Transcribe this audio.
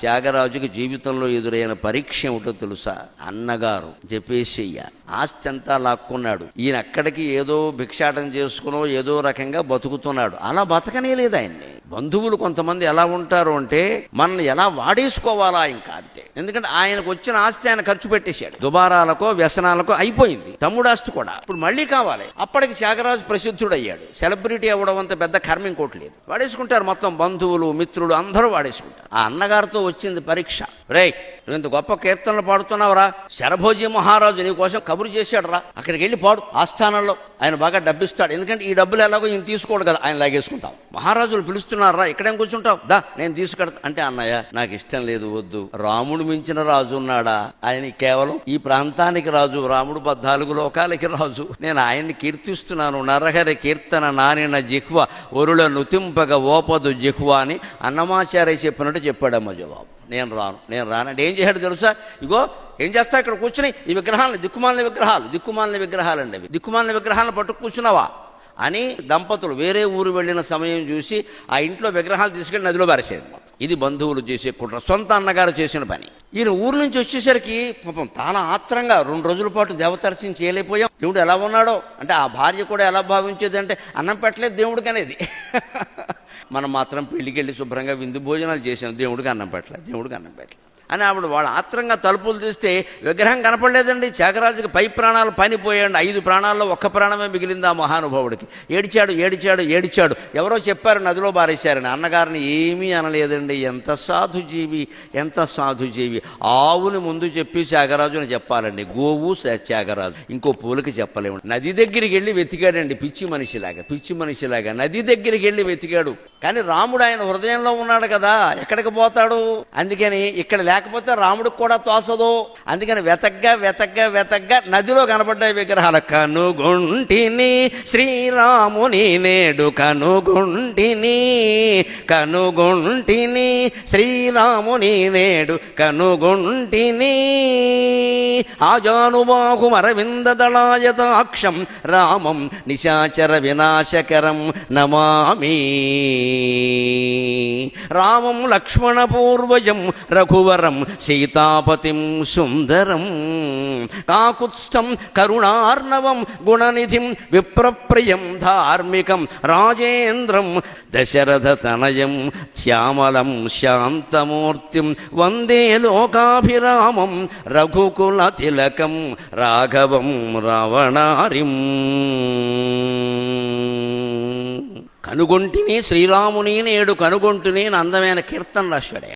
త్యాగరాజుకి జీవితంలో ఎదురైన పరీక్ష ఏమిటో తెలుసా? అన్నగారు చెప్పేసయ్య ఆస్తి అంతా లాక్కున్నాడు. ఈయన అక్కడికి ఏదో భిక్షాటం చేసుకునో ఏదో రకంగా బతుకుతున్నాడు. అలా బతకనే లేదు ఆయన్ని. బంధువులు కొంతమంది ఎలా ఉంటారు అంటే మనల్ని ఎలా వాడేసుకోవాలా ఇంకా అంతే. ఎందుకంటే ఆయనకు వచ్చిన ఆస్తి ఆయన ఖర్చు పెట్టేశాడు. దుబారాలకో వ్యసనాలకో అయిపోయింది. తమ్ముడు ఆస్తి కూడా ఇప్పుడు మళ్ళీ కావాలి. అప్పటికి త్యాగరాజు ప్రసిద్ధుడయ్యాడు. సెలబ్రిటీ అవ్వడం అంత పెద్ద కర్మ ఇంకోటి లేదు. వాడేసుకుంటారు మొత్తం బంధువులు మిత్రులు అందరూ వాడేసుకుంటారు. ఆ అన్నగారితో వచ్చింది పరీక్ష. రేయ్, నువ్వు ఇంత గొప్ప కీర్తనలు పాడుతున్నావురా, శరభోజీ మహారాజు నీ కోసం కబురు చేశాడు రా, అక్కడికి వెళ్ళి పాడు ఆస్థానంలో, ఆయన బాగా డబ్బిస్తాడు. ఎందుకంటే ఈ డబ్బులు ఎలాగో ఈయన తీసుకోడు కదా, ఆయన లాగేసుకుంటాం. మహారాజులు పిలుస్తున్నారా, ఇక్కడేం కూర్చుంటావు, దా నేను తీసుకెడతా అంటే, అన్నయ్య నాకు ఇష్టం లేదు, వద్దు. రాముడు మించిన రాజు ఉన్నాడా? ఆయన కేవలం ఈ ప్రాంతానికి రాజు, రాముడు 14 లోకాలకి రాజు. నేను ఆయన్ని కీర్తిస్తున్నాను. నరహరి కీర్తన నానిన జిహ్వ ఒరుల నుతింపగ ఓపదు జిహ్వ అని అన్నమాచార్య చెప్పినట్టు చెప్పాడమ్మ జవాబు. నేను రానంటే ఏం చేశాడు తెలుసా? ఇగో ఏం చేస్తా, ఇక్కడ కూర్చుని ఈ విగ్రహాలను, దిక్కుమాలిన విగ్రహాలండి అవి, దిక్కుమాలిన విగ్రహాలను పట్టుకు కూర్చున్నావా అని దంపతులు వేరే ఊరు వెళ్ళిన సమయం చూసి ఆ ఇంట్లో విగ్రహాలు తీసుకెళ్ళి నదిలో పారేసేయండి. ఇది బంధువులు చేసే కుట్ర, సొంత అన్నగారు చేసిన పని. ఈయన ఊరు నుంచి వచ్చేసరికి పాపం చాలా ఆత్రంగా 2 రోజుల పాటు దేవదర్శనం చేయలేకపోయాం. దేవుడు ఎలా ఉన్నాడో అంటే ఆ భార్య కూడా ఎలా భావించేది అంటే అన్నం పెట్టలేదు దేవుడికి అనేది. మనం మాత్రం పెళ్లికి వెళ్ళి శుభ్రంగా విందు భోజనాలు చేసాం, దేవుడికి అన్నం పెట్టలేదు అని ఆవిడ వాళ్ళ ఆత్రంగా తలుపులు తీస్తే విగ్రహం కనపడలేదండి. త్యాగరాజుకి పై ప్రాణాలు పనిపోయాడు. 5 ప్రాణాల్లో 1 ప్రాణమే మిగిలింది ఆ మహానుభావుడికి. ఏడిచాడు. ఎవరో చెప్పారు నదిలో బారేశారని. అన్నగారిని ఏమీ అనలేదండి. ఎంత సాధుజీవి. ఆవుని ముందు చెప్పి త్యాగరాజుని చెప్పాలండి. గోవు త్యాగరాజు, ఇంకో పూలకి చెప్పలేము. నది దగ్గరికి వెళ్ళి వెతికాడండి, పిచ్చి మనిషిలాగా నది దగ్గరికి వెళ్ళి వెతికాడు. కానీ రాముడు ఆయన హృదయంలో ఉన్నాడు కదా, ఎక్కడికి పోతాడు? అందుకని ఇక్కడ లేకపోతే రాముడికి కూడా తోచదు. అందుకని వెతగ్గా నదిలో కనపడ్డాయి విగ్రహాలు. కనుగొంటిని శ్రీరాముని నేడు కనుగొంటిని శ్రీరాముని నేడు కనుగొంటిని ఆజానుబాహుమరవింద దళాయతాక్షం రామం నిశాచర వినాశకరం నమామి. రామం లక్ష్మణ పూర్వజం రఘువరం సీతాపతిం సుందరం కాకుత్స్థం కరుణార్ణవం గుణనిధిం విప్రప్రియం ధార్మికం రాజేంద్రం దశరథ తనయం శ్యామలం శాంతమూర్తిం వందే లోకాభిరామం రఘుకుల తిలకం రాఘవం రావణారిం. కనుగొంటిని శ్రీరాముని నేడు కనుగొంటిని అందమైన కీర్తన రాశాడు.